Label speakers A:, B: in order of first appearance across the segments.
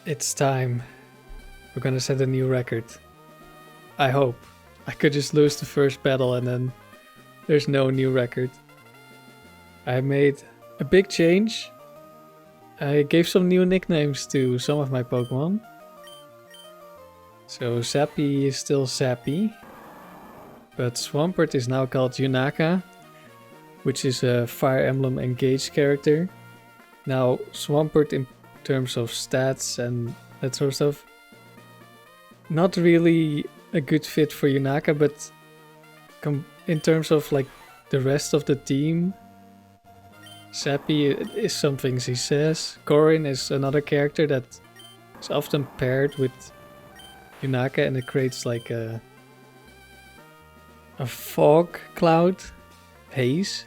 A: It's time. We're gonna set a new record. I hope. I could just lose the first battle and then there's no new record. I made a big change. I gave some new nicknames to some of my Pokemon. So Zappy is still Zappy. But Swampert is now called Yunaka, which is a Fire Emblem engaged character. Now Swampert in terms of stats and that sort of stuff, not really a good fit for Yunaka, but in terms of like the rest of the team, Zappy is some things he says. Corin is another character that is often paired with Yunaka and it creates like a fog cloud, Haze,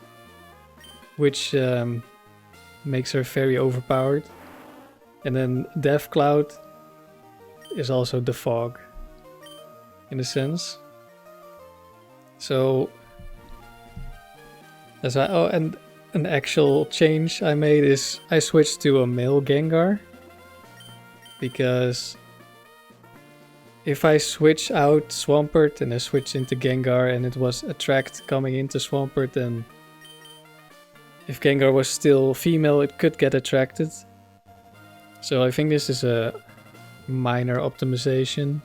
A: which makes her very overpowered. And then Death Cloud is also the fog, in a sense. So that's why. Oh, and an actual change I made is I switched to a male Gengar, because if I switch out Swampert and I switch into Gengar and it was Attract coming into Swampert, then if Gengar was still female, it could get attracted. So I think this is a minor optimization.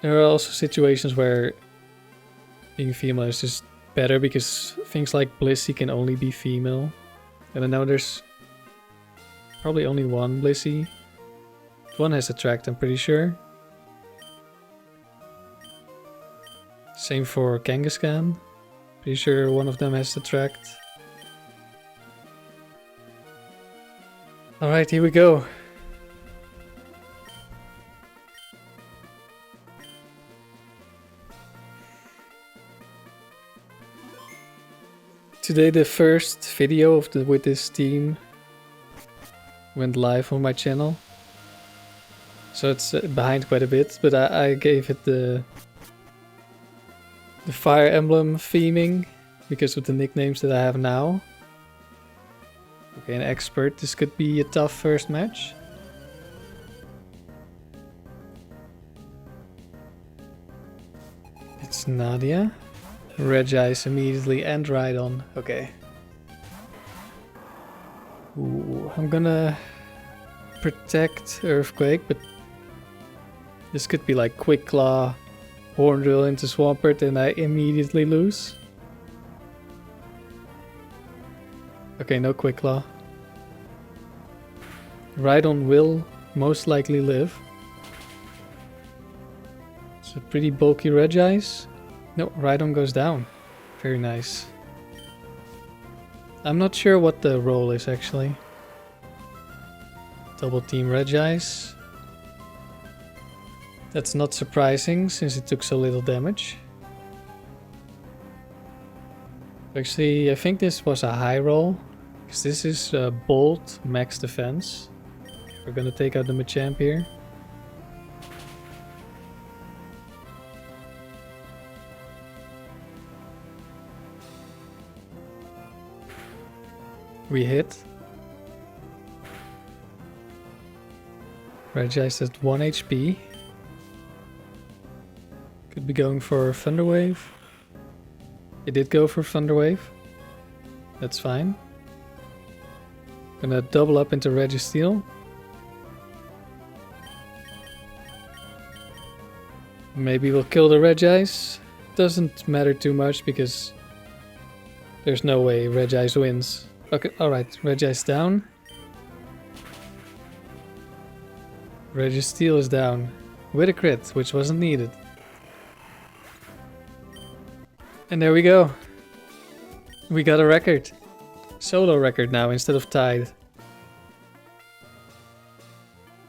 A: There are also situations where being female is just better because things like Blissey can only be female. And I know there's probably only one Blissey. One has Attract, I'm pretty sure. Same for Kangaskhan. Pretty sure one of them has Attract. Alright, here we go. Today the first video of with this team went live on my channel. So it's behind quite a bit, but I gave it the Fire Emblem theming because of the nicknames that I have now. Okay, an expert. This could be a tough first match. It's Nadia. Regice immediately and Rhydon. Okay. Ooh, I'm gonna protect Earthquake, but this could be like Quick Claw, Horn Drill into Swampert and I immediately lose. Okay, no Quick Claw. Rhydon will most likely live. It's a pretty bulky Regice. No, Rhydon goes down. Very nice. I'm not sure what the role is actually. Double team Regice. That's not surprising since it took so little damage. Actually, I think this was a high roll. Because this is Bolt max defense. We're gonna take out the Machamp here. We hit. Regice at 1 HP. Could be going for Thunder Wave. It did go for Thunder Wave. That's fine. Gonna double up into Registeel. Maybe we'll kill the Regice. Doesn't matter too much because there's no way Regice wins. Okay, alright, Regice down. Registeel is down. With a crit, which wasn't needed. And there we go. We got a record. Solo record now instead of tied.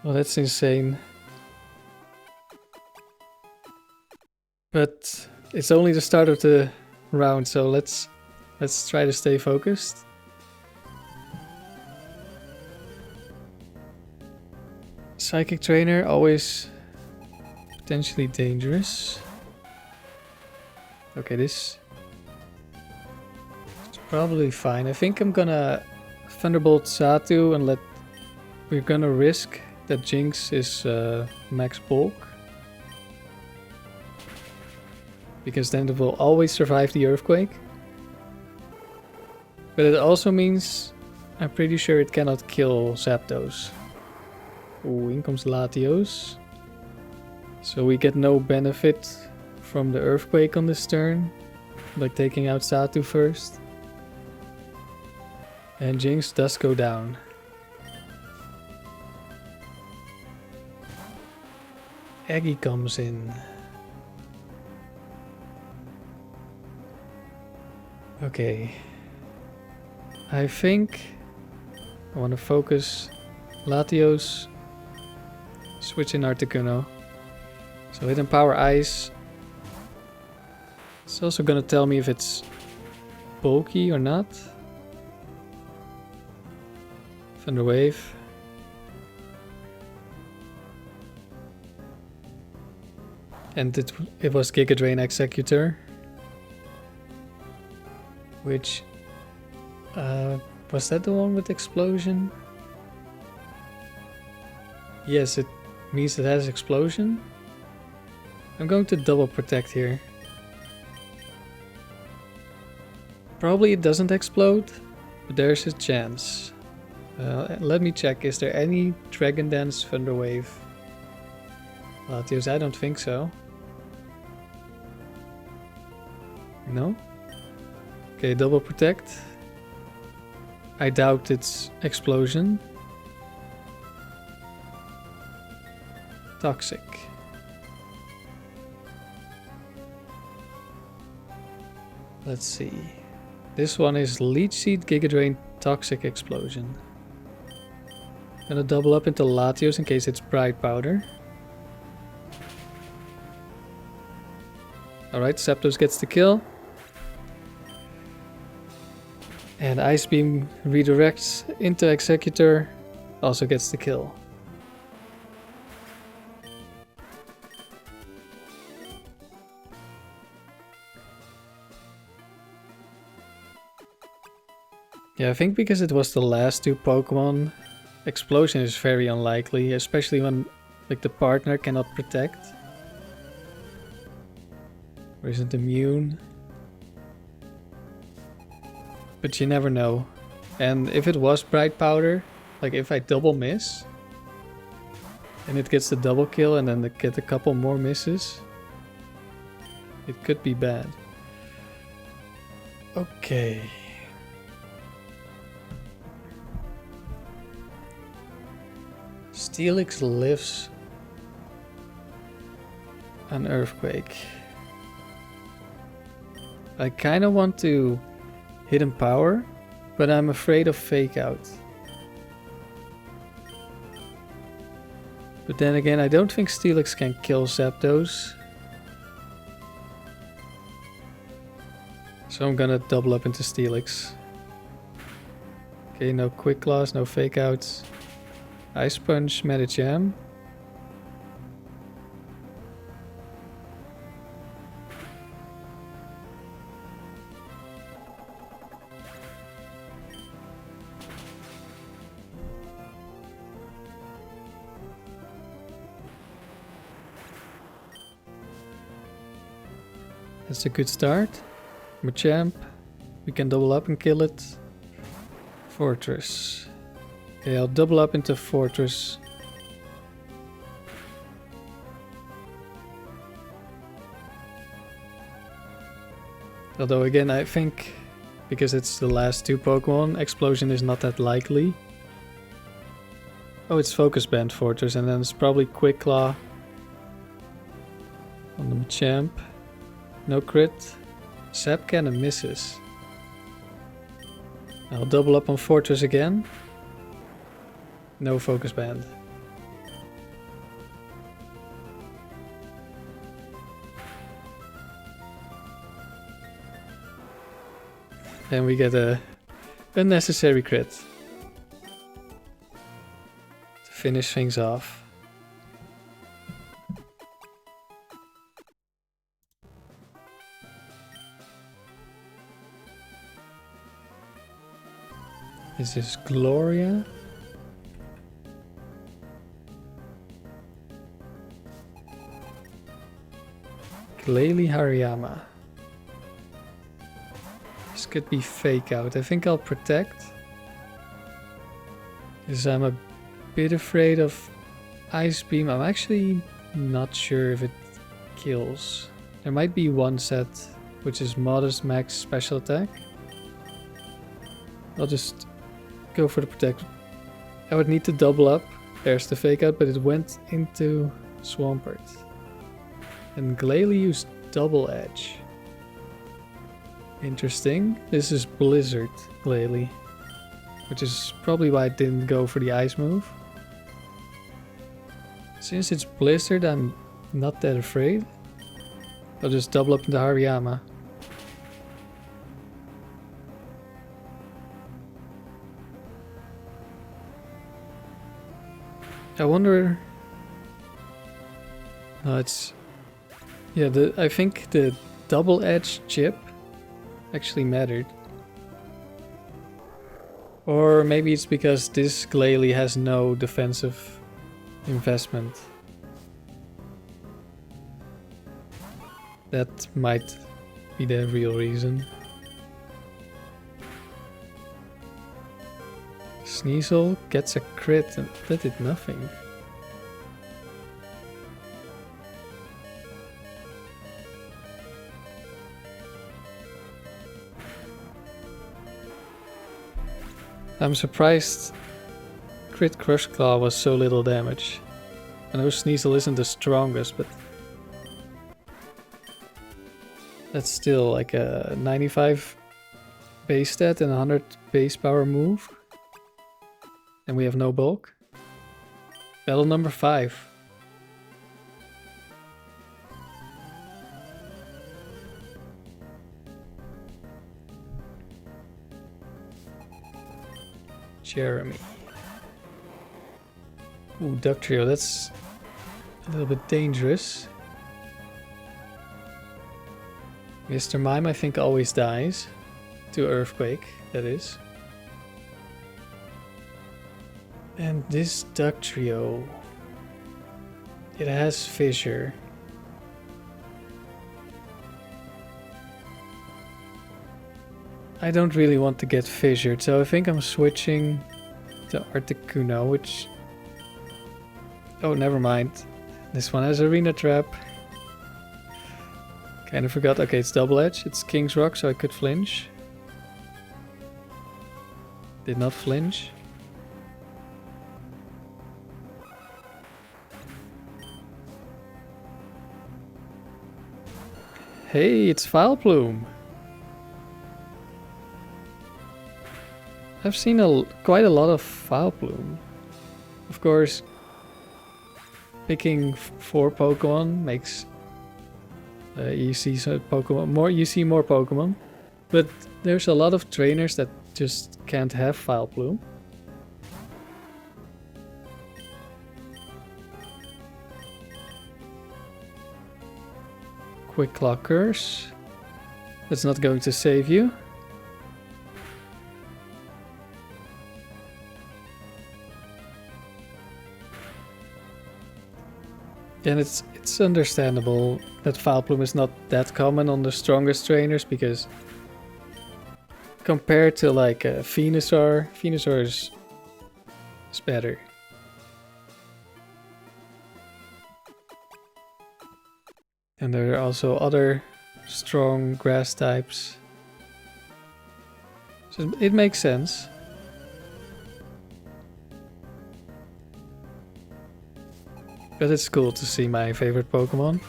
A: Well, that's insane. But it's only the start of the round, so let's try to stay focused. Psychic Trainer, always potentially dangerous. Okay, this is probably fine. I think I'm gonna Thunderbolt Satu and let we're gonna risk that Jinx is max bulk. Because then it will always survive the earthquake. But it also means I'm pretty sure it cannot kill Zapdos. Ooh, in comes Latios. So we get no benefit from the earthquake on this turn. Like taking out Satu first. And Jinx does go down. Aggie comes in. Okay. I think I want to focus Latios. Switch in Articuno. So hidden power ice. It's also gonna tell me if it's bulky or not. Thunder wave. And it was Giga Drain Executor. Which was that the one with explosion? Yes, it means it has explosion. I'm going to double protect here. Probably it doesn't explode, but there's a chance. Let me check, is there any Dragon Dance Thunder Wave? Latios, I don't think so. No? Okay, double protect. I doubt it's explosion. Toxic. Let's see. This one is Leech Seed, Giga Drain, Toxic Explosion. Gonna double up into Latios in case it's Bright Powder. Alright, Zapdos gets the kill. And Ice Beam redirects into Executor, also gets the kill. Yeah, I think because it was the last two Pokemon, Explosion is very unlikely, especially when like the partner cannot protect. Or isn't immune. But you never know. And if it was Bright Powder, like if I double miss, and it gets the double kill and then they get a couple more misses, it could be bad. Okay. Steelix lives an earthquake. I kind of want to hidden power, but I'm afraid of fake out. But then again, I don't think Steelix can kill Zapdos. So I'm gonna double up into Steelix. Okay, no quick claws, no fake outs. Ice Punch, Medicham. That's a good start. Machamp. We can double up and kill it. Fortress. Okay, I'll double up into Fortress. Although again, I think because it's the last two Pokemon, Explosion is not that likely. Oh, it's Focus Band Fortress, and then it's probably Quick Claw on the Machamp. No crit. Zap Cannon misses. I'll double up on Fortress again. No Focus Band. And we get a unnecessary crit to finish things off. This is Gloria. Glalie Hariyama. This could be fake out. I think I'll protect. Because I'm a bit afraid of Ice Beam. I'm actually not sure if it kills. There might be one set which is modest max special attack. I'll just go for the protect. I would need to double up. There's the fake out, but it went into Swampert. And Glalie used double edge. Interesting. This is Blizzard Glalie, which is probably why I didn't go for the ice move. Since it's Blizzard, I'm not that afraid. I'll just double up into Hariyama. I wonder... No, it's... Yeah, I think the double edge chip actually mattered. Or maybe it's because this Glalie has no defensive investment. That might be the real reason. Sneasel gets a crit and that did nothing. I'm surprised Crit Crush Claw was so little damage. I know Sneasel isn't the strongest, but that's still like a 95 base stat and 100 base power move. And we have no bulk. Battle number 5. Jeremy. Ooh, Duck Trio, that's a little bit dangerous. Mr. Mime, I think, always dies. To Earthquake, that is. And this Duck Trio, it has Fissure. I don't really want to get fissured, so I think I'm switching to Articuno, which... Oh, never mind. This one has Arena Trap. Kinda forgot. Okay, it's double edge. It's King's Rock, so I could flinch. Did not flinch. Hey, it's Vileplume. I've seen quite a lot of Vileplume. Of course, picking 4 Pokemon makes you see some Pokemon more. You see more Pokemon, but there's a lot of trainers that just can't have Vileplume. Quick Claw Curse. That's not going to save you. And it's understandable that Vileplume is not that common on the strongest trainers because compared to like Venusaur, Venusaur is better. And there are also other strong grass types. So it makes sense. But it's cool to see my favorite Pokemon.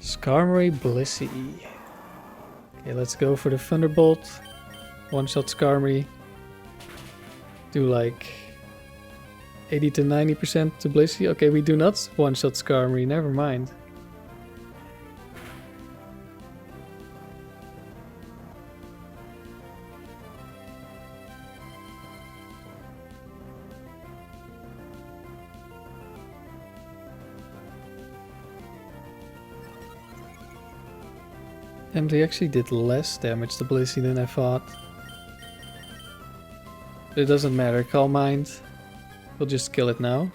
A: Skarmory Blissey. Okay, let's go for the Thunderbolt. One-shot Skarmory. Do like 80 to 90% to Blissey. Okay, we do not one-shot Skarmory, never mind. And they actually did less damage to Blissey than I thought. But it doesn't matter, Calm Mind. We'll just kill it now.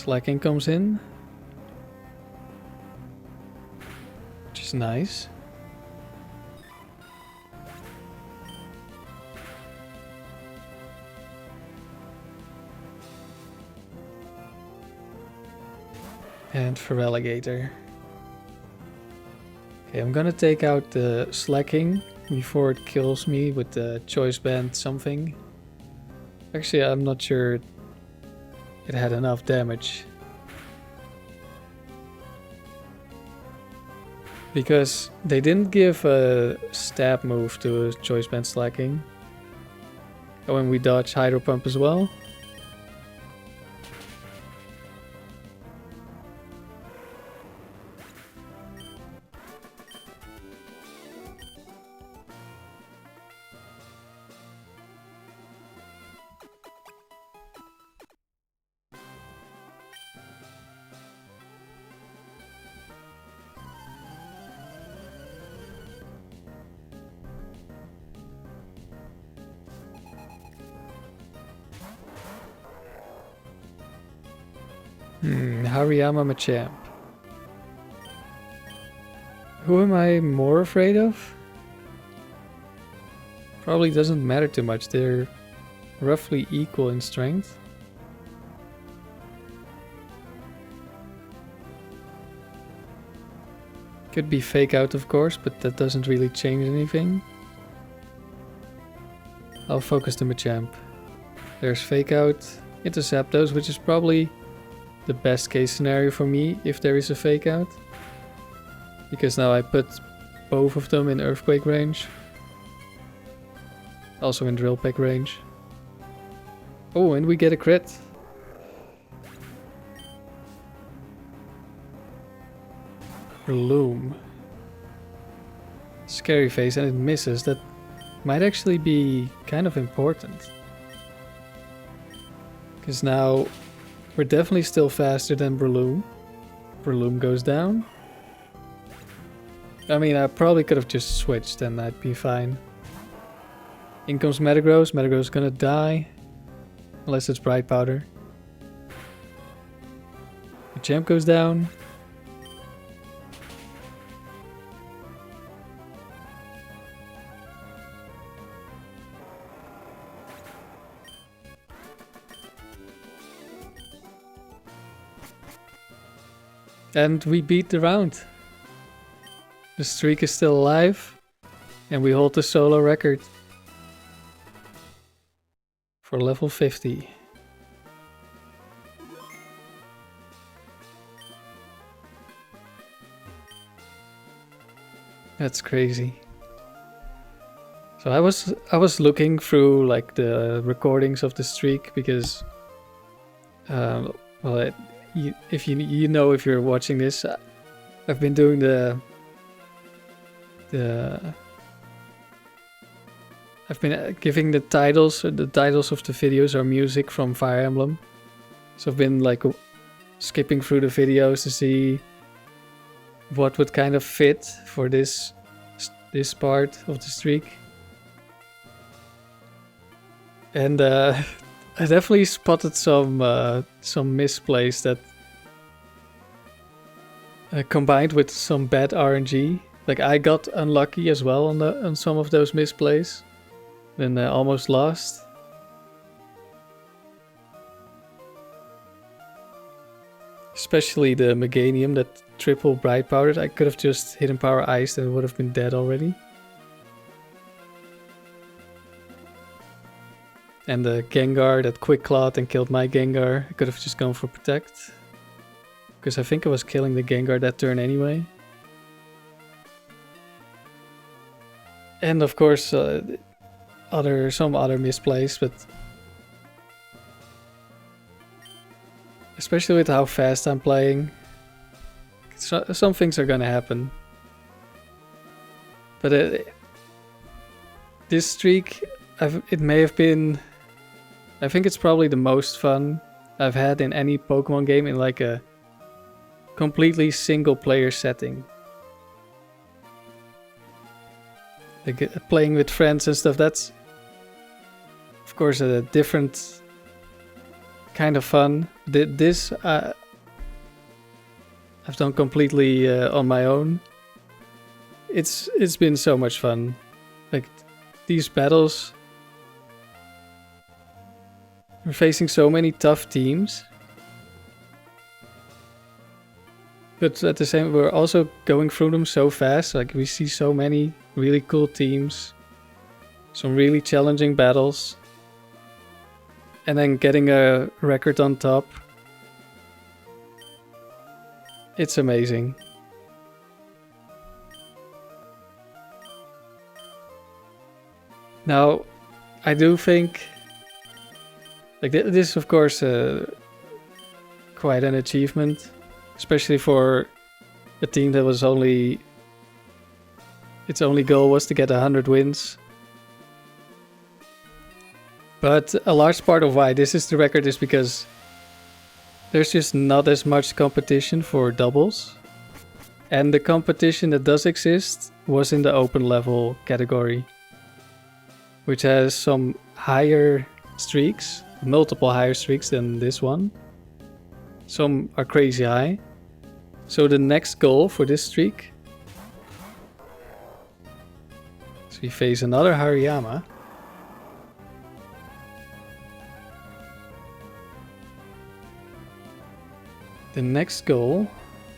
A: Slacking comes in. Which is nice. And for Alligator. Okay, I'm gonna take out the Slacking before it kills me with the Choice Band something. Actually, I'm not sure it had enough damage. Because they didn't give a stab move to a Choice Band Slacking. Oh, and we dodge Hydro Pump as well. Hariyama Machamp. Who am I more afraid of? Probably doesn't matter too much. They're roughly equal in strength. Could be Fake Out, of course, but that doesn't really change anything. I'll focus the Machamp. There's Fake Out into Zapdos, which is probably the best case scenario for me if there is a Fake Out. Because now I put both of them in Earthquake range. Also in Drill Peck range. Oh, and we get a crit. Bloom. Scary face and it misses. That might actually be kind of important. Because now we're definitely still faster than Breloom. Breloom goes down. I mean, I probably could have just switched and I'd be fine. In comes Metagross. Metagross is gonna die. Unless it's Bright Powder. The champ goes down. And we beat the round. The streak is still alive. And we hold the solo record. For level 50. That's crazy. So I was looking through like the recordings of the streak because well, if you know if you're watching this, I've been doing I've been giving the titles of the videos are music from Fire Emblem. So I've been like skipping through the videos to see what would kind of fit for this part of the streak. And I definitely spotted some misplays that combined with some bad RNG. Like I got unlucky as well on some of those misplays. Then almost lost. Especially the Meganium that triple Bright Powdered. I could have just Hidden Power Iced and it would have been dead already. And the Gengar that Quick Clawed and killed my Gengar. I could have just gone for Protect. Because I think I was killing the Gengar that turn anyway. And of course some other misplays, but especially with how fast I'm playing, some things are gonna happen. But this streak, it may have been, I think it's probably the most fun I've had in any Pokemon game in like a completely single player setting. Like playing with friends and stuff, that's of course a different kind of fun. This I've done completely on my own. It's been so much fun. Like, these battles... We're facing so many tough teams. But at the same, we're also going through them so fast. Like, we see so many really cool teams. Some really challenging battles. And then getting a record on top. It's amazing. Now, I do think... Like, this is of course quite an achievement. Especially for a team that was only... Its only goal was to get 100 wins. But a large part of why this is the record is because there's just not as much competition for doubles. And the competition that does exist was in the open level category. Which has some higher streaks, multiple higher streaks than this one. Some are crazy high. So the next goal for this streak. So we face another Hariyama. The next goal.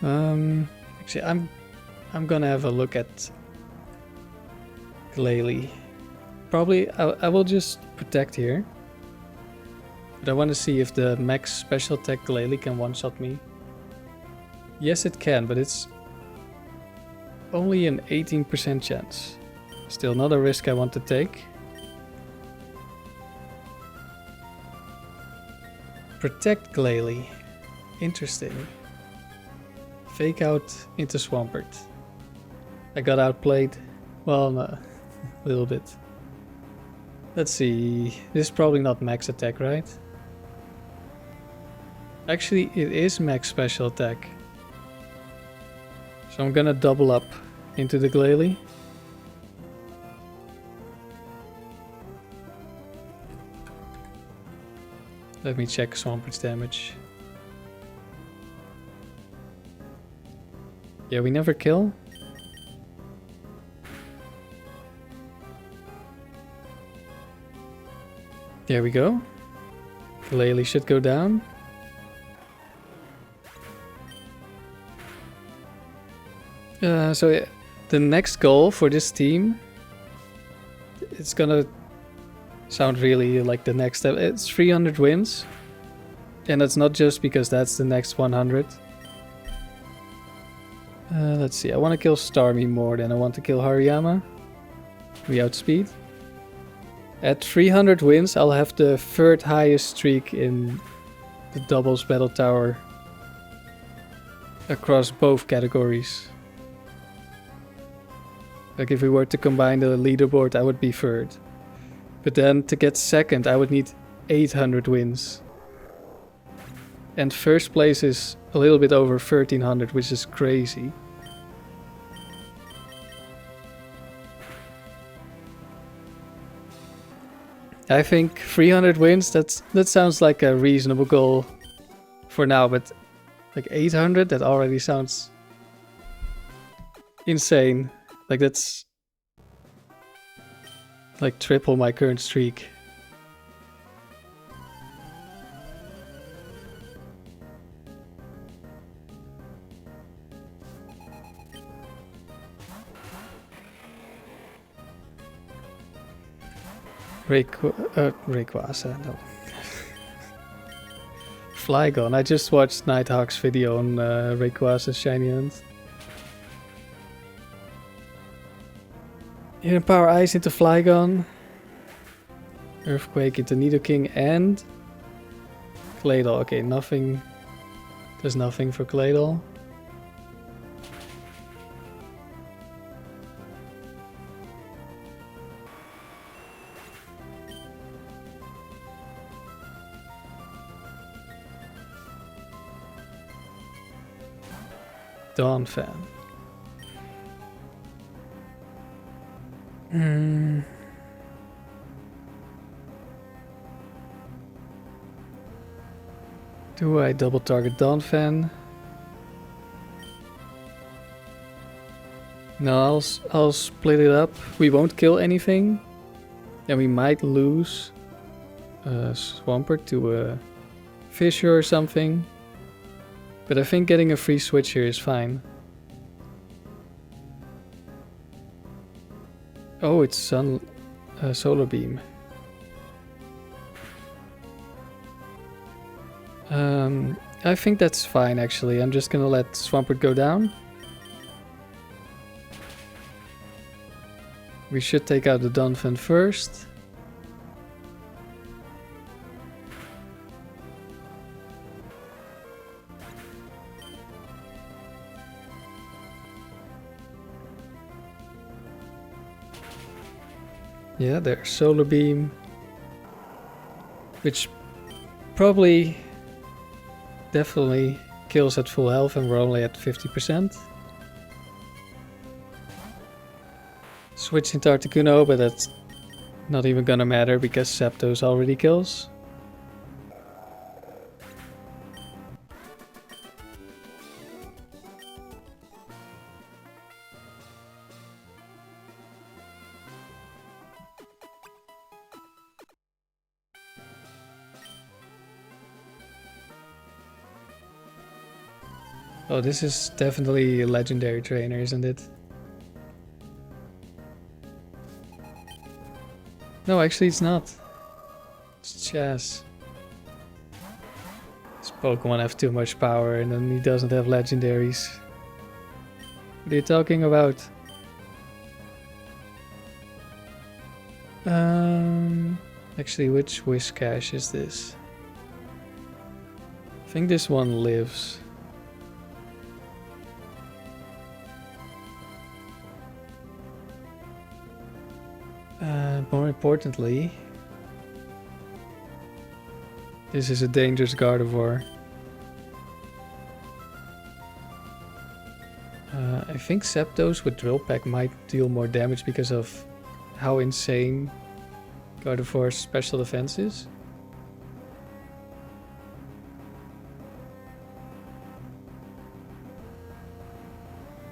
A: Actually, I'm gonna have a look at Glalie. Probably I will just protect here. But I want to see if the max special attack Glalie can one-shot me. Yes, it can, but it's only an 18% chance. Still not a risk I want to take. Protect Glalie. Interesting. Fake out into Swampert. I got outplayed. Well, no, a little bit. Let's see. This is probably not max attack, right? Actually, it is max special attack. So I'm gonna double up into the Glalie. Let me check Swampert's damage. Yeah, we never kill. There we go. Glalie should go down. So yeah, the next goal for this team, it's gonna sound really like the next step. It's 300 wins. And that's not just because that's the next 100. Let's see, I want to kill Starmie more than I want to kill Hariyama. We outspeed. At 300 wins, I'll have the third highest streak in the doubles battle tower across both categories. Like if we were to combine the leaderboard, I would be third. But then to get second, I would need 800 wins. And first place is a little bit over 1300, which is crazy. I think 300 wins, that sounds like a reasonable goal for now, but like 800, that already sounds insane. Like that's like triple my current streak. Rayquaza, no. Flygon. I just watched Nighthawk's video on Rayquaza's shiny hunt. Hidden Power Ice into Flygon. Earthquake into Nidoking and Claydol. Okay, nothing. There's nothing for Claydol. Dawn fan. Do I double target Dawn fan? No, I'll split it up. We won't kill anything. And we might lose Swampert to a Fissure or something. But I think getting a free switch here is fine. Oh, it's Solar Beam. I think that's fine actually. I'm just gonna let Swampert go down. We should take out the Donphan first. Yeah, there's Solar Beam. Which probably definitely kills at full health and we're only at 50%. Switch into Articuno, but that's not even gonna matter because Zapdos already kills. Oh, this is definitely a legendary trainer, isn't it? No, actually it's not. It's Chaz. This Pokemon have too much power and then he doesn't have legendaries. What are you talking about? Actually, which Whiscash is this? I think this one lives. More importantly, this is a dangerous Gardevoir. I think Zapdos with Drill Peck might deal more damage because of how insane Gardevoir's special defense is.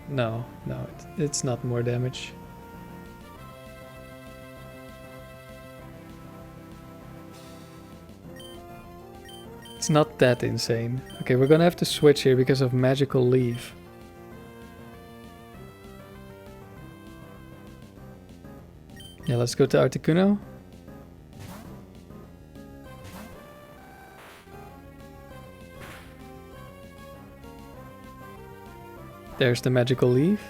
A: No, it's not more damage. It's not that insane. Okay, we're gonna have to switch here because of Magical Leaf. Yeah, let's go to Articuno. There's the Magical Leaf.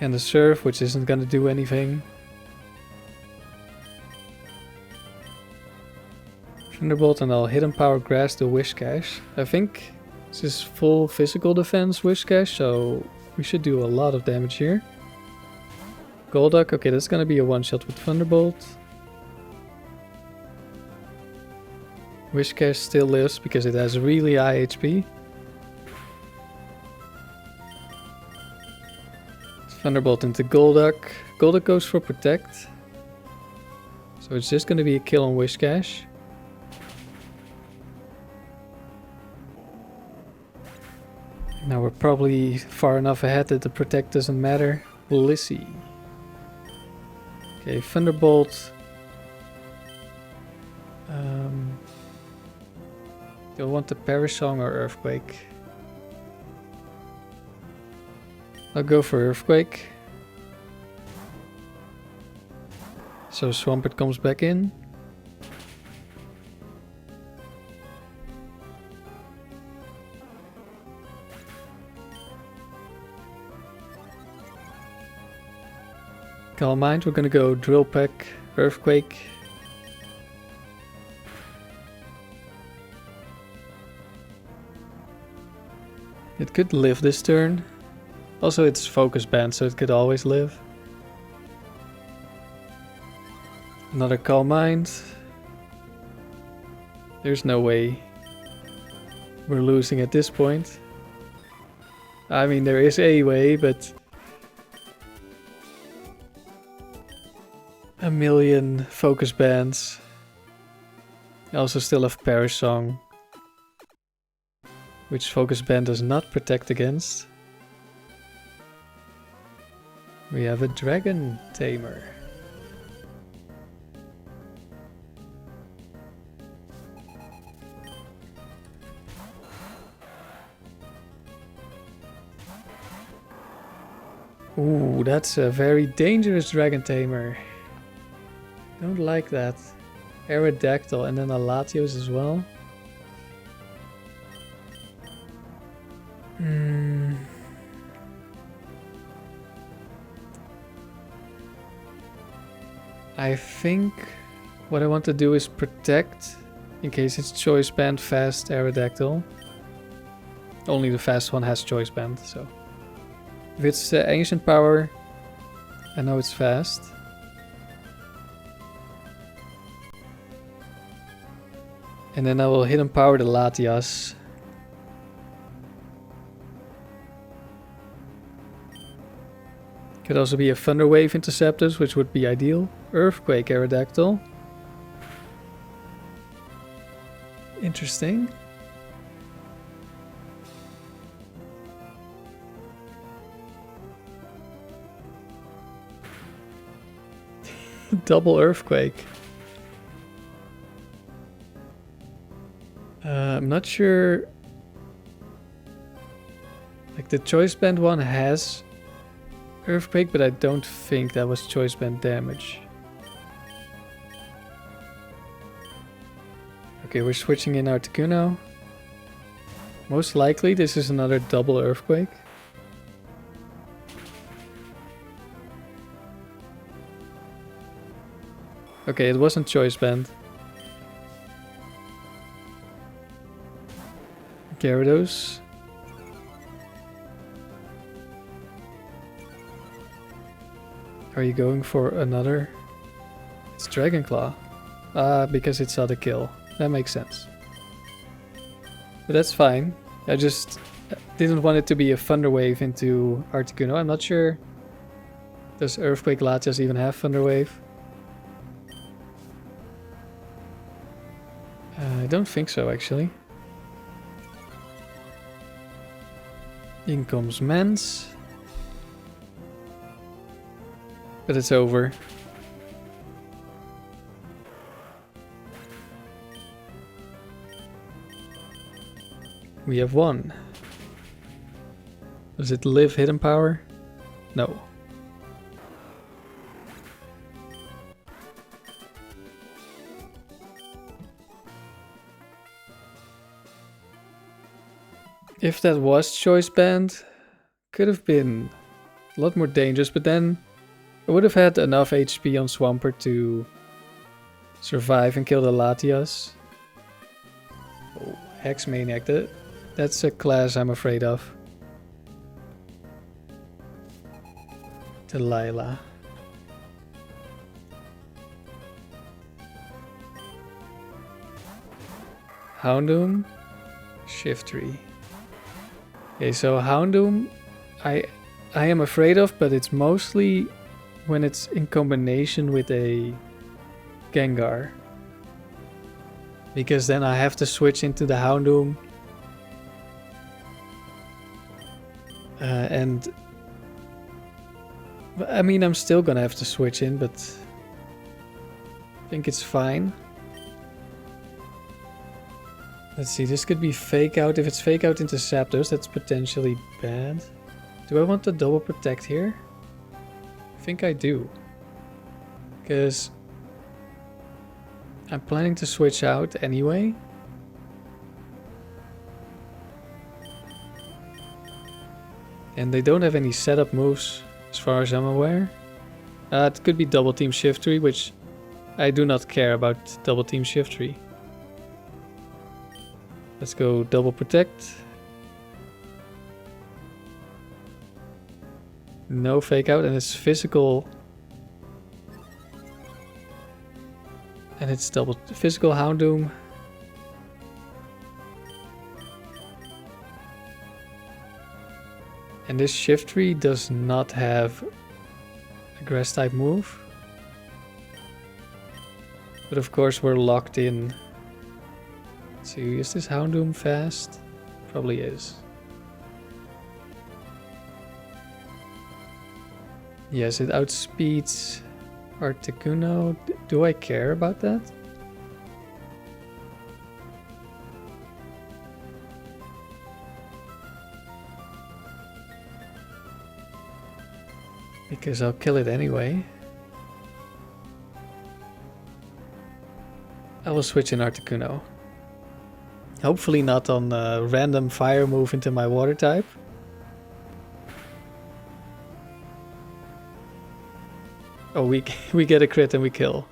A: And the Surf, which isn't gonna do anything. Thunderbolt, and I'll Hidden Power Grass to Whiscash. I think this is full physical defense Whiscash, so we should do a lot of damage here. Golduck, okay, that's gonna be a one-shot with Thunderbolt. Whiscash still lives because it has really high HP. Thunderbolt into Golduck. Golduck goes for Protect. So it's just gonna be a kill on Whiscash. Now we're probably far enough ahead that the Protect doesn't matter. Lissy. Okay, Thunderbolt. Do I want the Perish Song or Earthquake? I'll go for Earthquake. So Swampert comes back in. Calm Mind, we're gonna go Drill Peck, Earthquake. It could live this turn. Also, it's Focus Band, so it could always live. Another Calm Mind. There's no way we're losing at this point. I mean, there is a way, but a million Focus Bands. I also still have Perish Song, which Focus Band does not protect against. We have a Dragon Tamer. Ooh, that's a very dangerous Dragon Tamer. Don't like that. Aerodactyl and then a Latios as well. I think what I want to do is protect in case it's choice band fast Aerodactyl. Only the fast one has choice band, so if it's ancient power, I know it's fast. And then I will hidden power the Latias. Could also be a Thunder Wave into Zapdos, which would be ideal. Earthquake Aerodactyl. Interesting. Double Earthquake. I'm not sure. Like the choice band one has Earthquake, but I don't think that was choice band damage. Okay, we're switching in Articuno. Most likely this is another double Earthquake. Okay, it wasn't choice band. Gyarados. Are you going for another? It's Dragon Claw. Because it saw the kill. That makes sense. But that's fine. I just didn't want it to be a Thunder Wave into Articuno. I'm not sure. Does Earthquake Latias even have Thunder Wave? I don't think so, actually. In comes Mance. But it's over. We have one. Does it live hidden power? No. If that was choice band, could have been a lot more dangerous, but then I would have had enough HP on Swampert to survive and kill the Latias. Oh, Hex Maniac, that's a class I'm afraid of. Delilah. Houndoom, Shiftry. Okay, so Houndoom I am afraid of, but it's mostly when it's in combination with a Gengar. Because then I have to switch into the Houndoom. And I mean, I'm still gonna have to switch in, but I think it's fine. Let's see, this could be fake out. If it's fake out into Zapdos, that's potentially bad. Do I want to double protect here? I think I do. Because I'm planning to switch out anyway. And they don't have any setup moves, as far as I'm aware. It could be double team Shiftry, which I do not care about double team Shiftry. Let's go double protect. No fake out, and it's physical. And it's double physical Houndoom. And this Shiftry does not have a grass type move. But of course we're locked in. Let's see, is this Houndoom fast? Probably is. Yes, it outspeeds Articuno. Do I care about that? Because I'll kill it anyway. I will switch in Articuno. Hopefully not on a random fire move into my water type. Oh, we get a crit and we kill.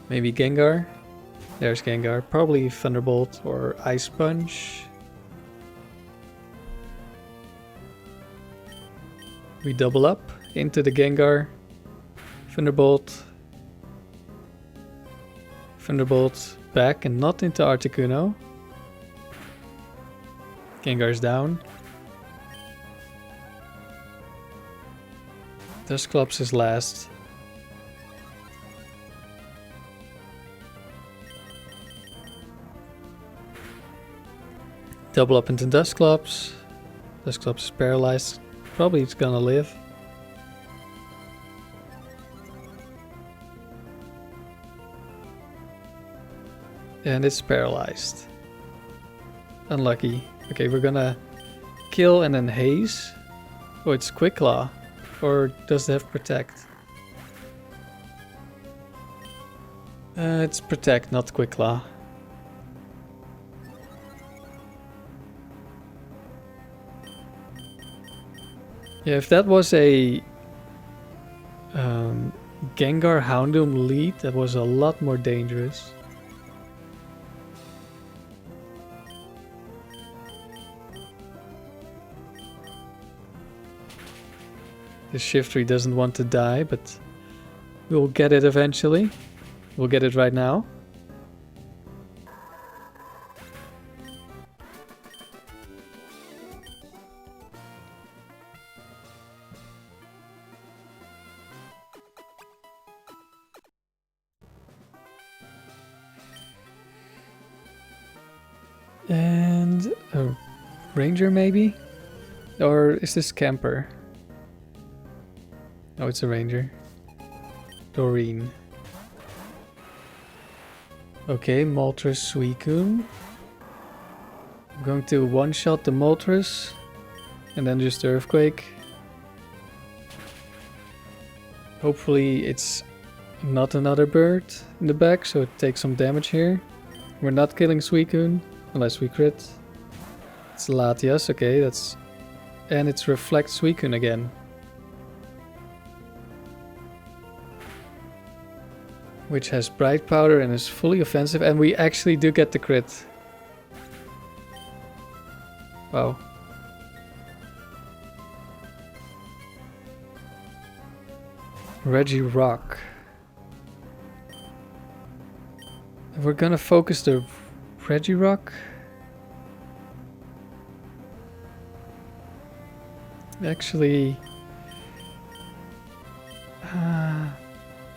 A: Maybe Gengar. There's Gengar. Probably Thunderbolt or Ice Punch. We double up into the Gengar. Thunderbolt. Thunderbolt back and not into Articuno. Gengar's down. Dusclops is last. Double up into Dusclops. Dusclops is paralyzed. Probably it's gonna live. And it's paralyzed. Unlucky. Okay, we're gonna kill and then Haze. Oh, it's Quick Claw. Or does it have Protect? It's Protect, not Quick Claw. Yeah, if that was a Gengar Houndoom lead, that was a lot more dangerous. The Shiftry doesn't want to die, but we'll get it eventually. We'll get it right now. And a Ranger maybe? Or is this Camper? Oh, it's a Ranger. Doreen. Okay, Moltres Suicune. I'm going to one-shot the Moltres. And then just the Earthquake. Hopefully it's not another bird in the back, so it takes some damage here. We're not killing Suicune, unless we crit. It's Latias, okay, that's... And it's Reflect Suicune again. Which has Bright Powder and is fully offensive, and we actually do get the crit. Wow. Regirock. We're gonna focus the Regirock. Actually...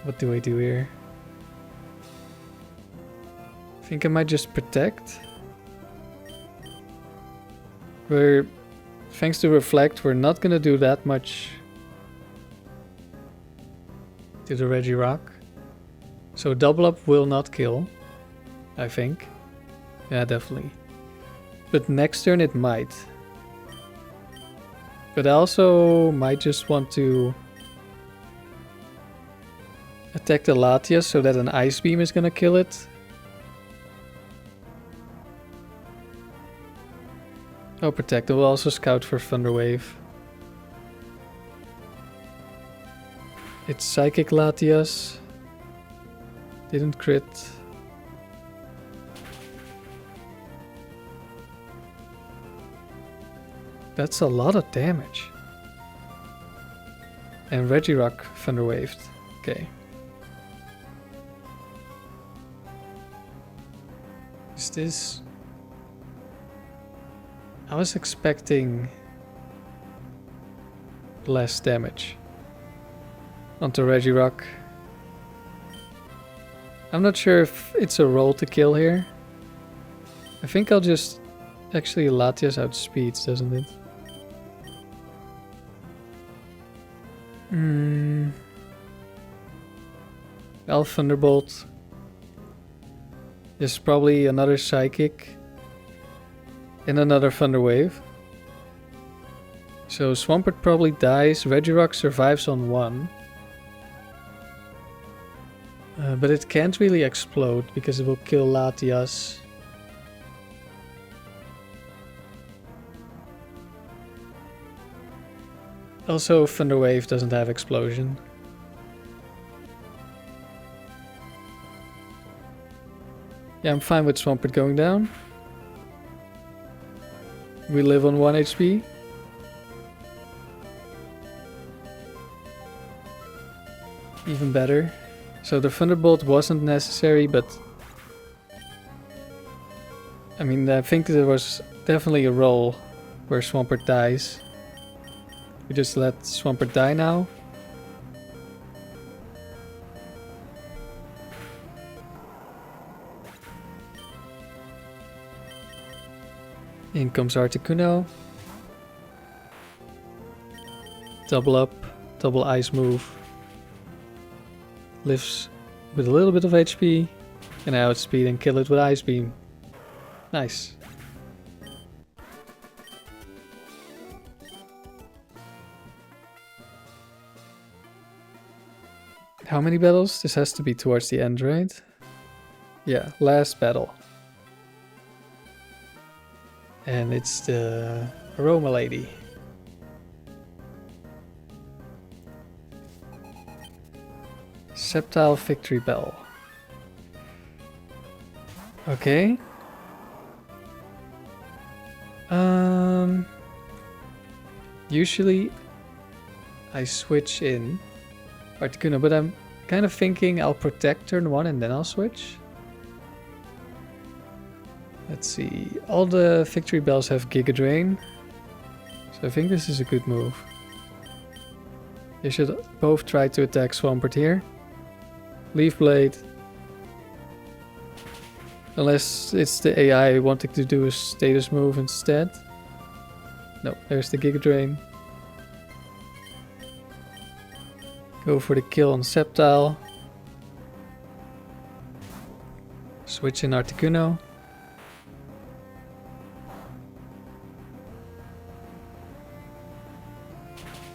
A: what do I do here? I think I might just Protect. Thanks to Reflect, we're not gonna do that much to the Regirock. So double up will not kill, I think. Yeah, definitely. But next turn it might. But I also might just want to attack the Latias so that an Ice Beam is gonna kill it. Oh, Protect. We'll also scout for Thunder Wave. It's Psychic Latias. Didn't crit. That's a lot of damage. And Regirock Thunder Waved. Okay. Is this... I was expecting less damage onto Regirock. I'm not sure if it's a roll to kill here. I think I'll just... Actually, Latias outspeeds, doesn't it? Well, Thunderbolt. There's probably another Psychic. And another Thunder Wave. So Swampert probably dies. Regirock survives on 1. But it can't really explode because it will kill Latias. Also, Thunder Wave doesn't have explosion. Yeah, I'm fine with Swampert going down. We live on 1 HP. Even better. So the Thunderbolt wasn't necessary, but I mean, I think there was definitely a role where Swampert dies. We just let Swampert die now. In comes Articuno. Double up, double ice move. Lives with a little bit of HP. And I outspeed and kill it with Ice Beam. Nice. How many battles? This has to be towards the end, right? Yeah, last battle. And it's the Aroma Lady. Sceptile Victory Bell. Okay. Usually I switch in Articuno, but I'm kind of thinking I'll protect turn 1 and then I'll switch. Let's see. All the Victory Bells have Giga Drain, so I think this is a good move. They should both try to attack Swampert here. Leaf Blade. Unless it's the AI wanting to do a status move instead. No, there's the Giga Drain. Go for the kill on Sceptile. Switch in Articuno.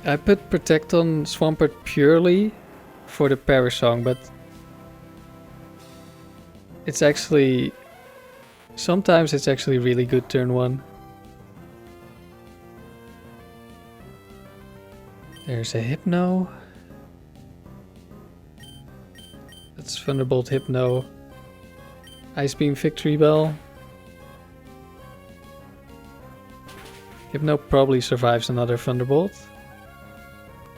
A: I put Protect on Swampert purely for the Perish Song, but it's actually... sometimes it's actually really good turn 1. There's a Hypno. That's Thunderbolt, Hypno. Ice Beam, Victory Bell. Hypno probably survives another Thunderbolt.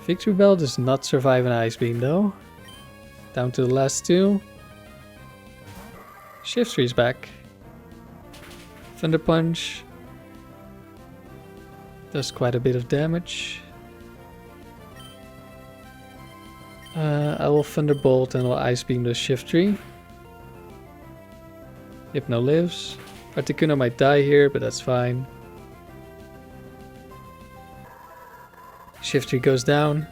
A: Victory Bell does not survive an Ice Beam though. Down to the last 2. Shiftry's back. Thunder Punch. Does quite a bit of damage. I will Thunderbolt and I'll Ice Beam the Shiftry. Hypno lives. Articuno might die here, but that's fine. Shiftry goes down.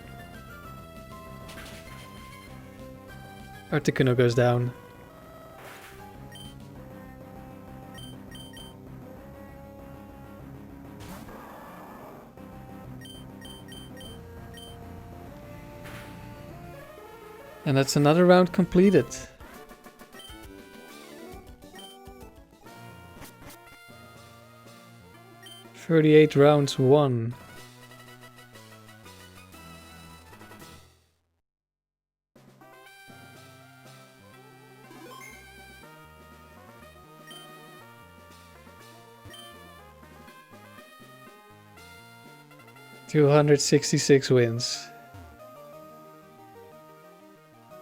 A: Articuno goes down. And that's another round completed. "38 rounds won." "266 wins."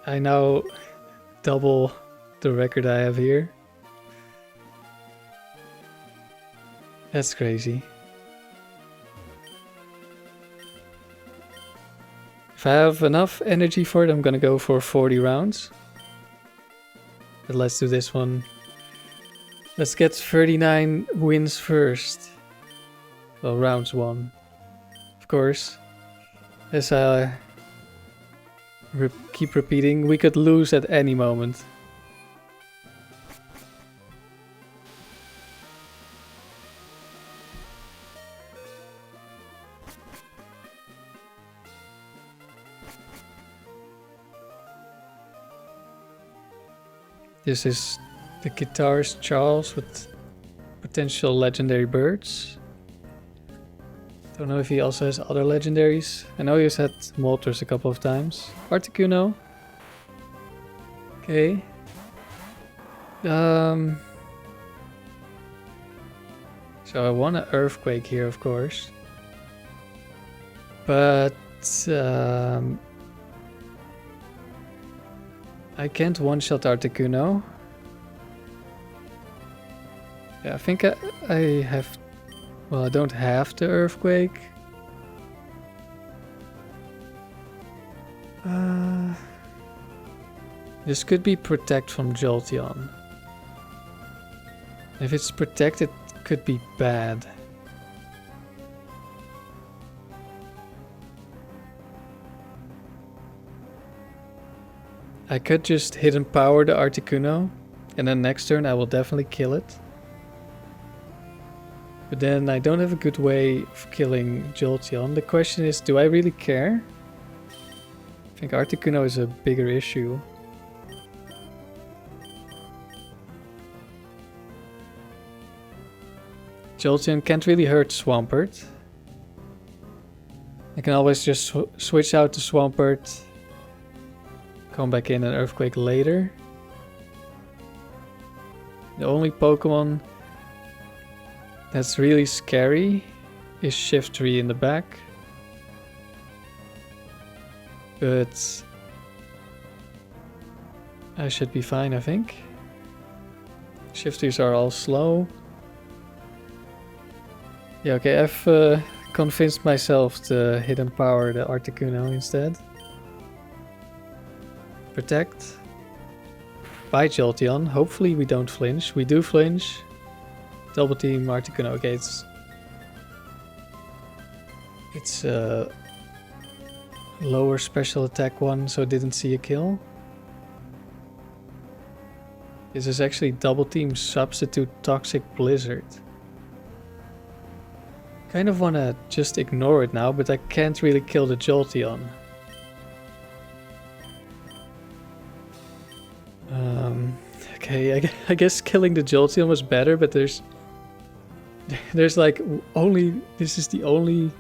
A: I now double the record I have here. That's crazy. If I have enough energy for it, I'm gonna go for 40 rounds. But let's do this one. Let's get 39 wins first. Well, rounds 1. Of course. As I keep repeating. We could lose at any moment. This is the guitarist Charles with potential legendary birds. Don't know if he also has other legendaries. I know he's had Moltres a couple of times. Articuno. Okay. So I want an Earthquake here, of course. But I can't one-shot Articuno. Yeah, I think I have... Well, I don't have the Earthquake. This could be Protect from Jolteon. If it's Protect, it could be bad. I could just Hidden Power the Articuno, and then next turn I will definitely kill it. But then I don't have a good way of killing Jolteon. The question is, do I really care? I think Articuno is a bigger issue. Jolteon can't really hurt Swampert. I can always just switch out to Swampert. Come back in and Earthquake later. The only Pokemon that's really scary is Shiftry in the back. But I should be fine, I think. Shiftries are all slow. Yeah, okay, I've convinced myself to Hidden Power the Articuno instead. Protect. By Jolteon. Hopefully we don't flinch. We do flinch. Double team Articuno. Okay, it's a lower special attack one, so didn't see a kill. This is actually double team Substitute Toxic Blizzard. Kind of want to just ignore it now, but I can't really kill the Jolteon. Okay, I guess killing the Jolteon was better, but there's like only... This is the only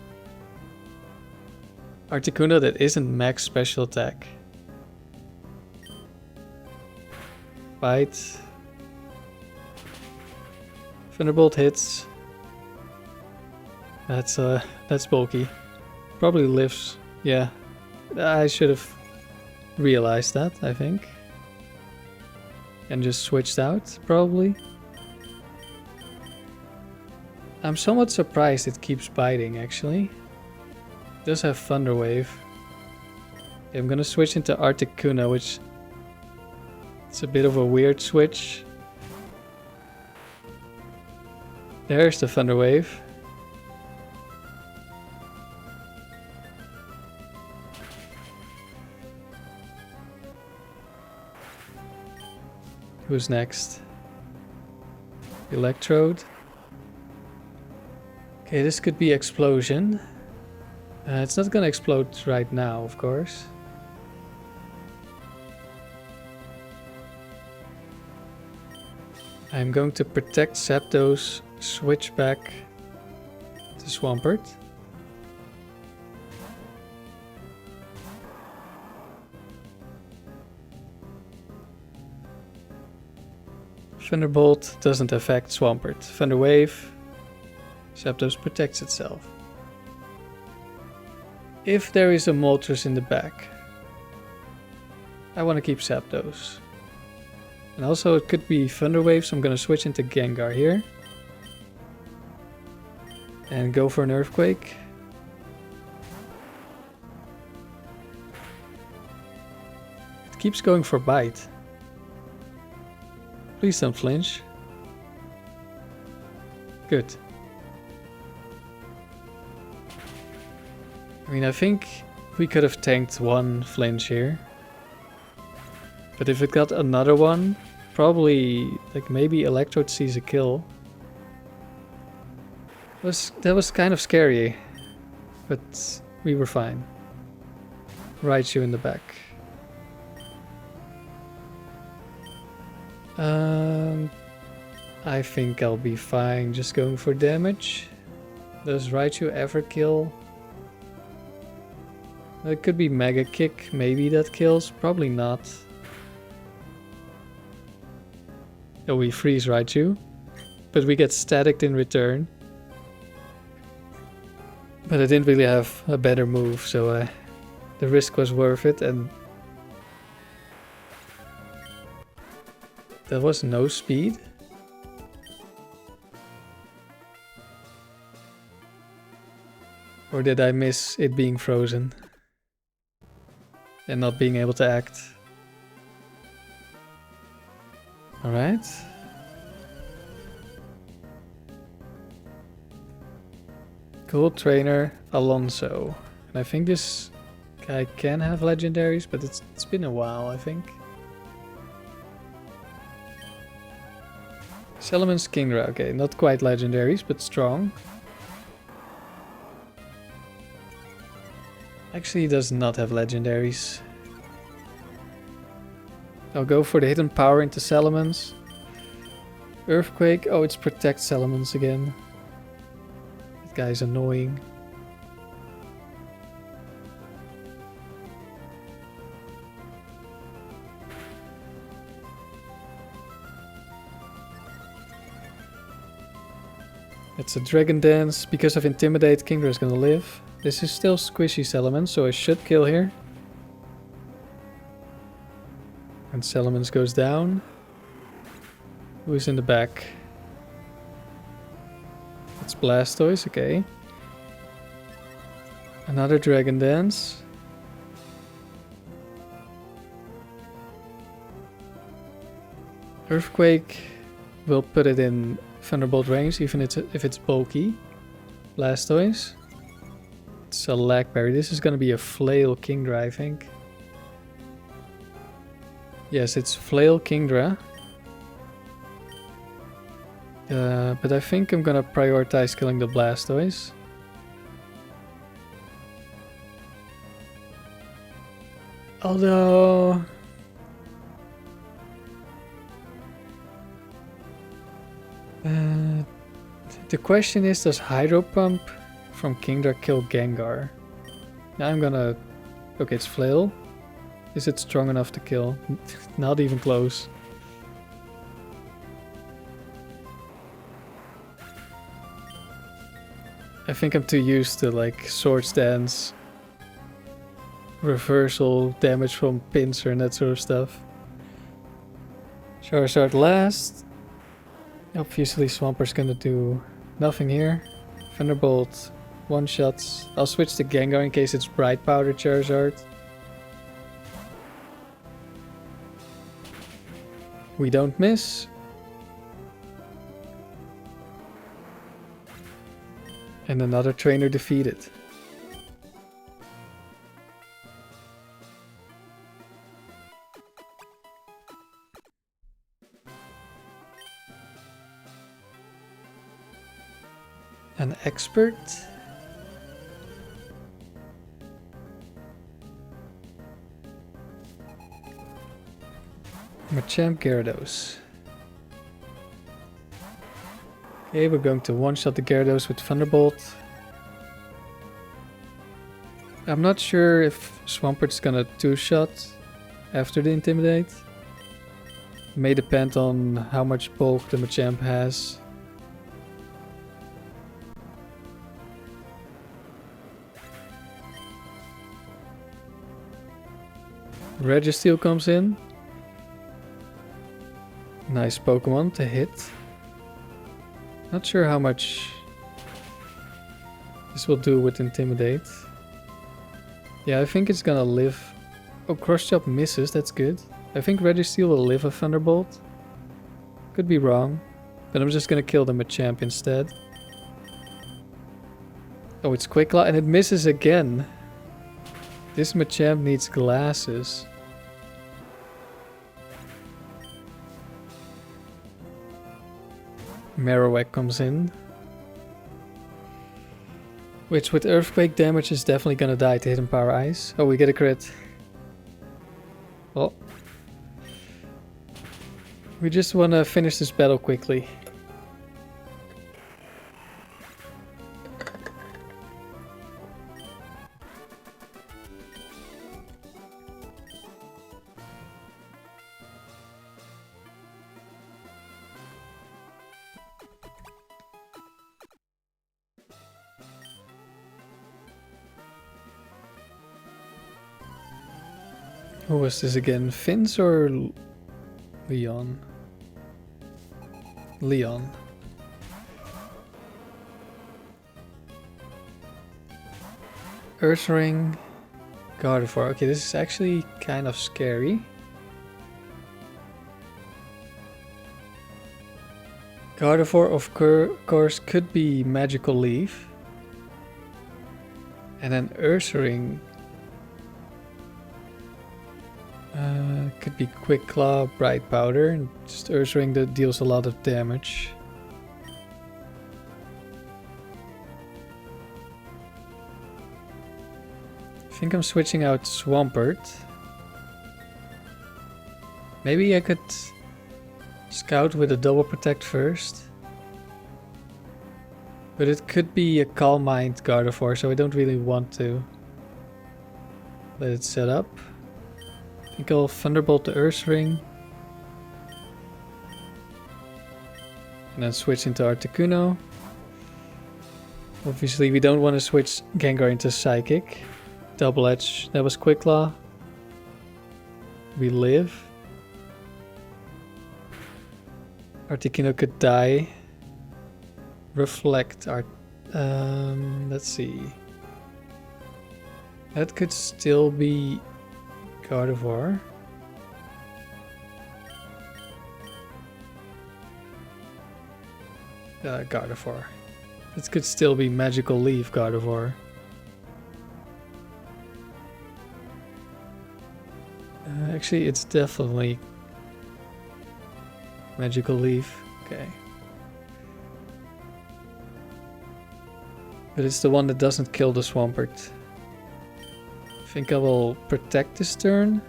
A: Articuno that isn't max special attack. Bite. Thunderbolt hits. That's bulky. Probably lives. Yeah, I should have realized that, I think. And just switched out, probably. I'm somewhat surprised it keeps biting, actually. It does have Thunder Wave. Okay, I'm gonna switch into Articuno, which... It's a bit of a weird switch. There's the Thunder Wave. Who's next? Electrode. Okay, this could be Explosion. It's not gonna explode right now, of course. I'm going to protect Zapdos, switch back to Swampert. Thunderbolt doesn't affect Swampert. Thunder Wave. Zapdos protects itself. If there is a Moltres in the back, I want to keep Zapdos. And also it could be Thunder Wave, so I'm going to switch into Gengar here. And go for an Earthquake. It keeps going for Bite. Please don't flinch. Good. I mean, I think We could have tanked one flinch here. But if it got another one, probably, like, maybe Electrode sees a kill. That was kind of scary, but we were fine. Raichu in the back. I think I'll be fine just going for damage. Does Raichu ever kill? It could be Mega Kick, maybe that kills, probably not. Oh, we freeze Raichu, but we get staticked in return. But I didn't really have a better move, so the risk was worth it, and that was no speed. Or did I miss it being frozen and not being able to act? Alright. Cool trainer, Alonso. And I think this guy can have legendaries, but it's been a while, I think. Salaman's Kingdra, okay, not quite legendaries, but strong. Actually, he does not have legendaries. I'll go for the hidden power into Salamence. Earthquake, oh, it's protect Salamence again. That guy's annoying. It's a Dragon Dance. Because of Intimidate, Kingdra is gonna live. This is still squishy Salamence, so I should kill here. And Salamence goes down. Who's in the back? It's Blastoise, okay. Another Dragon Dance. Earthquake will put it in Thunderbolt range, even if it's bulky. Blastoise. It's a Blackberry. This is gonna be a Flail Kingdra, I think. Yes, it's Flail Kingdra. But I think I'm gonna prioritize killing the Blastoise. Although... the question is, does Hydro Pump from Kingdra kill Gengar? Now I'm gonna... Okay, it's Flail. Is it strong enough to kill? Not even close. I think I'm too used to like Swords Dance, reversal, damage from Pinsir and that sort of stuff. Charizard last. Obviously Swampert's gonna do nothing here. Thunderbolt, one shots. I'll switch to Gengar in case it's Bright Powder Charizard. We don't miss. And another trainer defeated. An expert. Machamp Gyarados. Okay, we're going to one-shot the Gyarados with Thunderbolt. I'm not sure if Swampert's gonna two-shot after the Intimidate. It may depend on how much bulk the Machamp has. Registeel comes in. Nice Pokemon to hit. Not sure how much this will do with Intimidate. Yeah, I think it's gonna live. Oh, Cross Chop misses, that's good. I think Registeel will live a Thunderbolt. Could be wrong, but I'm just gonna kill the Machamp instead. Oh, it's Quick Claw and it misses again. This Machamp needs glasses. Marowak comes in. Which with Earthquake damage is definitely gonna die to Hidden Power Ice. Oh, we get a crit. Well. We just wanna finish this battle quickly. Who was this again? Vince or Leon? Leon. Earth Ring. Gardevoir. Okay, this is actually kind of scary. Gardevoir of course could be Magical Leaf. And then Earth Ring. Could be Quick Claw, Bright Powder, and just Earth Ring that deals a lot of damage. I think I'm switching out Swampert. Maybe I could scout with a double protect first. But it could be a Calm Mind Gardevoir, so I don't really want to let it set up. I think I'll Thunderbolt the Earth Ring. And then switch into Articuno. Obviously we don't want to switch Gengar into Psychic. Double Edge, that was Quick Claw. We live. Articuno could die. Reflect let's see. That could still be Gardevoir. Gardevoir. This could still be Magical Leaf Gardevoir. Actually, it's definitely Magical Leaf. Okay. But it's the one that doesn't kill the Swampert. I think I will protect this turn.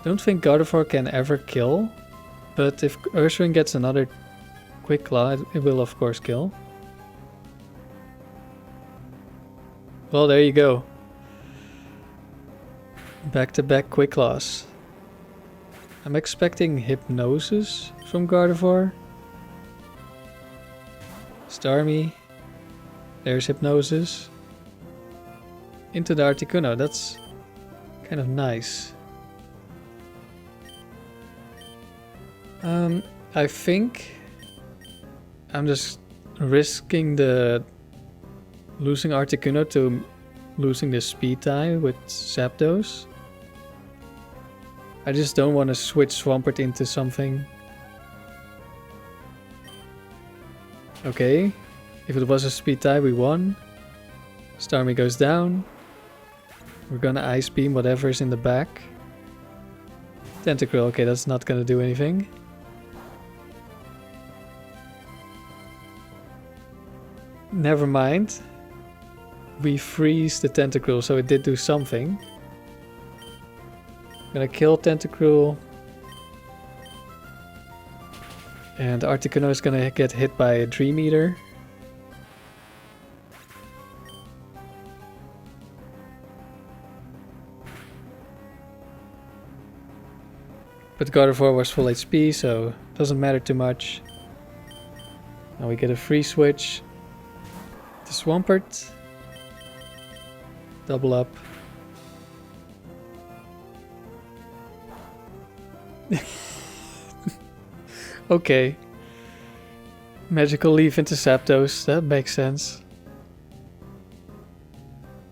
A: Don't think Gardevoir can ever kill. But if Ursaring gets another Quick Claw, it will of course kill. Well, there you go. Back-to-back Quick Claws. I'm expecting Hypnosis from Gardevoir. Starmie. There's Hypnosis. Into the Articuno. That's kind of nice. I think I'm just risking the losing Articuno to losing the speed tie with Zapdos. I just don't want to switch Swampert into something. Okay, if it was a speed tie we won. Starmie goes down. We're gonna Ice Beam whatever's in the back. Tentacruel, okay, that's not gonna do anything. Never mind. We freeze the Tentacruel, so it did do something. Gonna kill Tentacruel. And Articuno is gonna get hit by a Dream Eater. But Gardevoir was full HP, so doesn't matter too much. Now we get a free switch. The Swampert. Double up. Okay. Magical Leaf into Zapdos, that makes sense.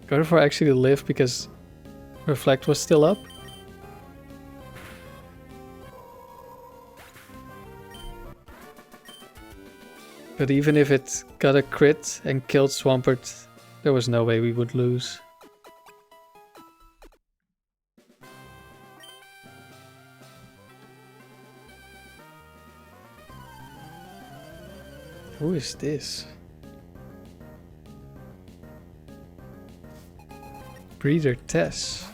A: Gardevoir actually lived because Reflect was still up. But even if it got a crit and killed Swampert, There was no way we would lose. Who is this? Breeder Tess.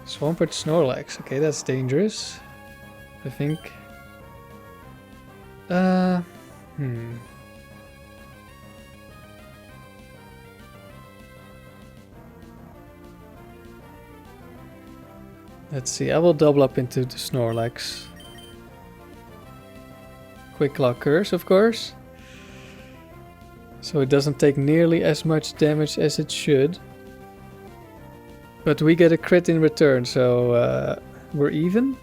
A: Swampert Snorlax. Okay, that's dangerous. I think. Let's see, I will double up into the Snorlax. Quick Claw Curse, of course. So it doesn't take nearly as much damage as it should. But we get a crit in return, so we're even.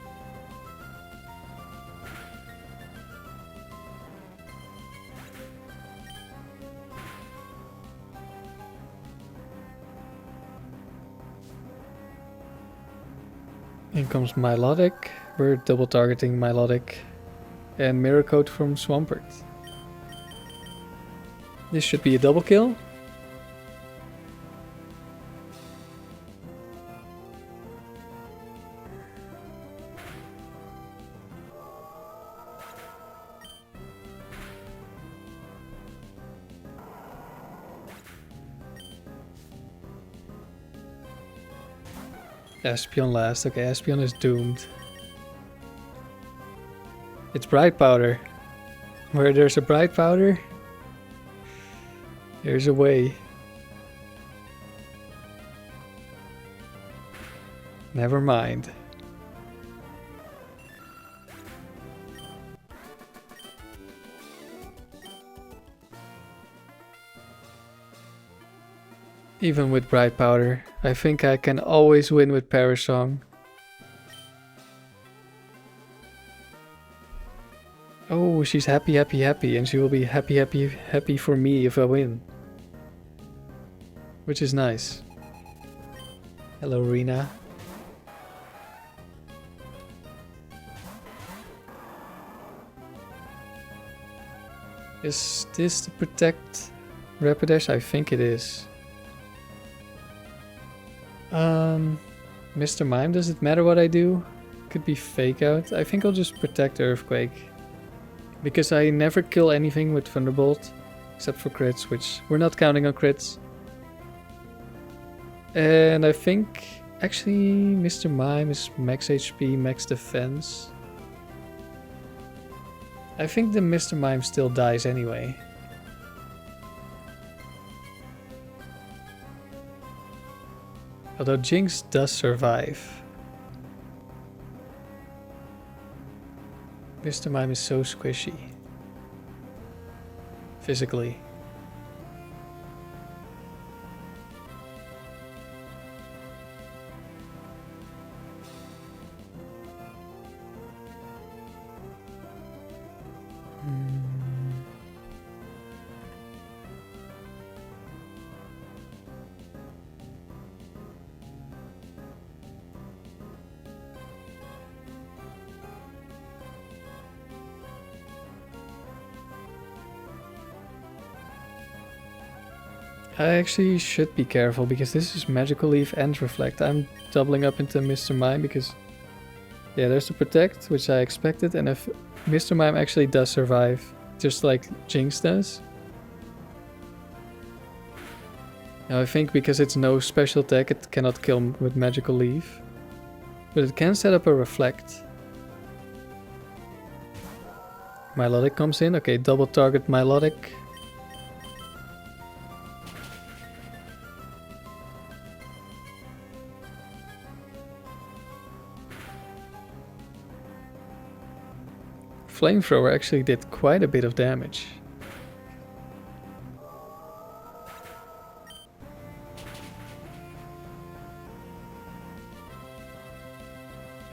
A: In comes Milotic. We're double targeting Milotic. And Mirror Coat from Swampert. This should be a double kill. Espeon last. Okay, Espeon is doomed. It's Bright Powder. Where there's a Bright Powder, there's a way. Never mind. Even with Bright Powder, I think I can always win with Perish Song. Oh, she's happy, happy, happy, and she will be happy, happy, happy for me if I win. Which is nice. Hello, Rena. Is this to protect Rapidash? I think it is. Mr. Mime, does it matter what I do? Could be Fake Out. I think I'll just protect Earthquake. Because I never kill anything with Thunderbolt. Except for crits, which we're not counting on crits. And I think actually Mr. Mime is max HP, max defense. I think the Mr. Mime still dies anyway. Although Jinx does survive. Mr. Mime is so squishy. Physically. I actually should be careful because this is Magical Leaf and Reflect. I'm doubling up into Mr. Mime because yeah, there's the Protect, which I expected, and if Mr. Mime actually does survive, just like Jinx does. Now I think because it's no special attack, it cannot kill with Magical Leaf. But it can set up a Reflect. Milotic comes in. Okay, double target Milotic. Flamethrower actually did quite a bit of damage.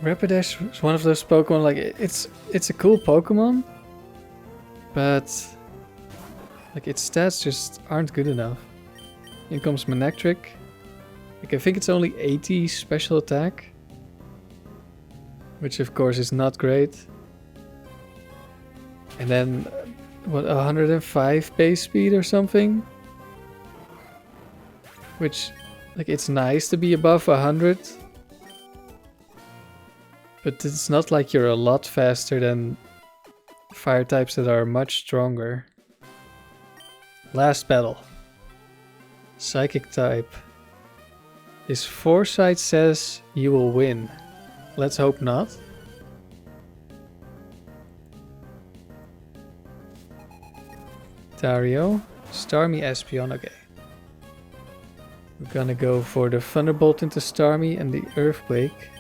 A: Rapidash is one of those Pokemon, like it's a cool Pokemon, but like its stats just aren't good enough. In comes Manectric. Like I think it's only 80 special attack, which of course is not great. And then what, 105 base speed or something? Which, like, it's nice to be above 100. But it's not like you're a lot faster than fire types that are much stronger. Last battle. Psychic type. His foresight says you will win. Let's hope not. Dario. Starmie Espeon, okay. We're gonna go for the Thunderbolt into Starmie and the Earthquake.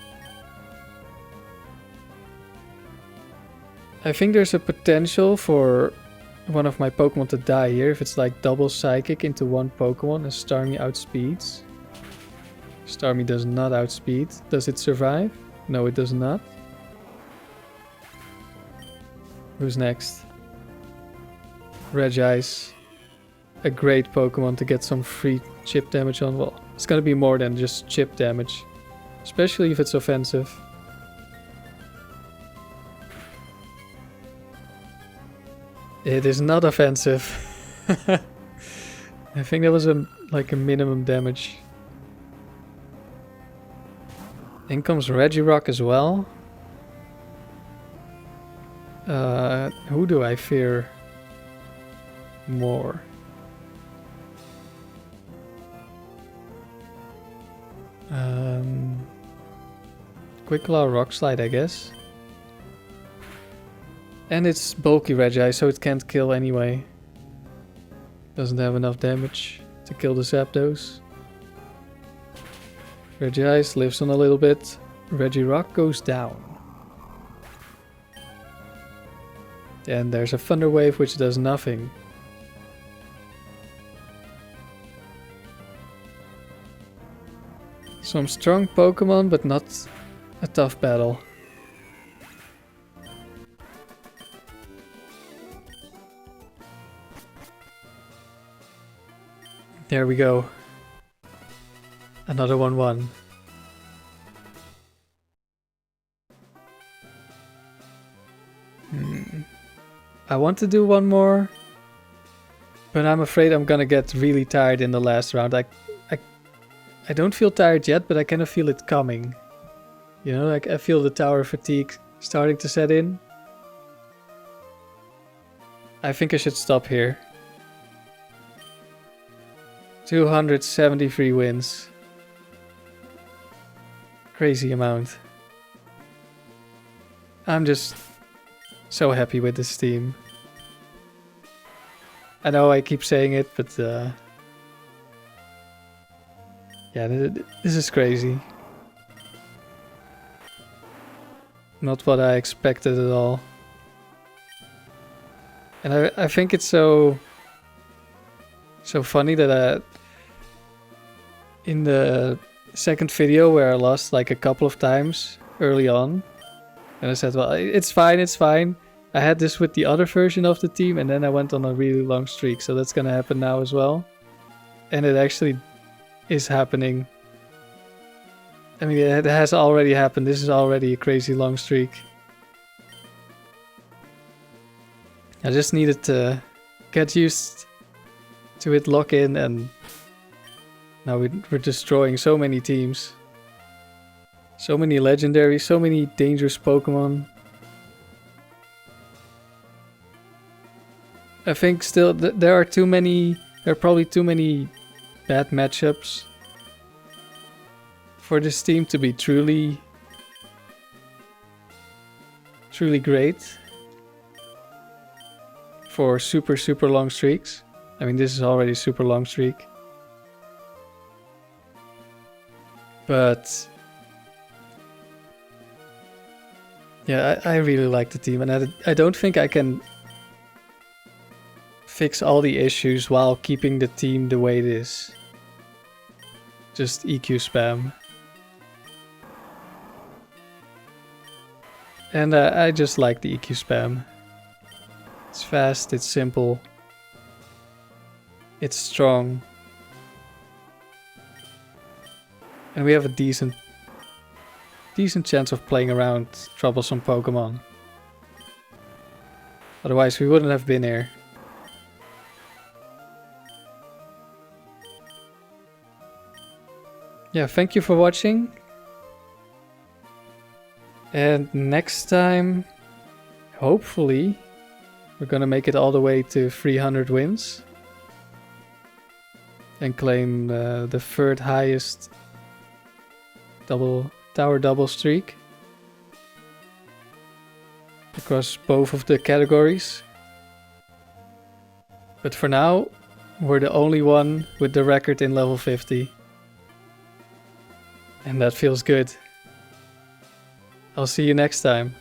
A: I think there's a potential for one of my Pokemon to die here if it's like double Psychic into one Pokemon and Starmie outspeeds. Starmie does not outspeed. Does it survive? No, it does not. Who's next? Regice. A great Pokemon to get some free chip damage on. Well, it's gonna be more than just chip damage. Especially if it's offensive. It is not offensive. I think that was like a minimum damage. In comes Regirock as well. Who do I fear more? Quick Claw, Rock Slide, I guess. And it's bulky Regice, so it can't kill anyway. Doesn't have enough damage to kill the Zapdos. Regice lives on a little bit. Regirock goes down. And there's a Thunder Wave which does nothing. Some strong Pokemon, but not a tough battle. There we go. Another 1-1. I want to do one more, but I'm afraid I'm gonna get really tired in the last round. I don't feel tired yet, but I kind of feel it coming. You know, like I feel the tower fatigue starting to set in. I think I should stop here. 273 wins. Crazy amount. I'm just so happy with this team. I know I keep saying it, but yeah, this is crazy. Not what I expected at all. And I think it's so funny that in the second video where I lost like a couple of times early on, and I said, well, it's fine, it's fine. I had this with the other version of the team, and then I went on a really long streak, so that's gonna happen now as well. And it actually is happening. I mean, it has already happened. This is already a crazy long streak. I just needed to get used to it, lock in, and now we're destroying so many teams. So many legendaries, so many dangerous Pokemon. I think still there are probably too many bad matchups for this team to be truly great for super long streaks. I mean, this is already a super long streak. But yeah, I really like the team, and I don't think I can fix all the issues while keeping the team the way it is. Just EQ spam. And I just like the EQ spam. It's fast, it's simple, it's strong. And we have a decent chance of playing around troublesome Pokemon. Otherwise we wouldn't have been here. Yeah, thank you for watching. And next time, hopefully, we're gonna make it all the way to 300 wins. And claim the third highest tower double streak. Across both of the categories. But for now, we're the only one with the record in level 50. And that feels good. I'll see you next time.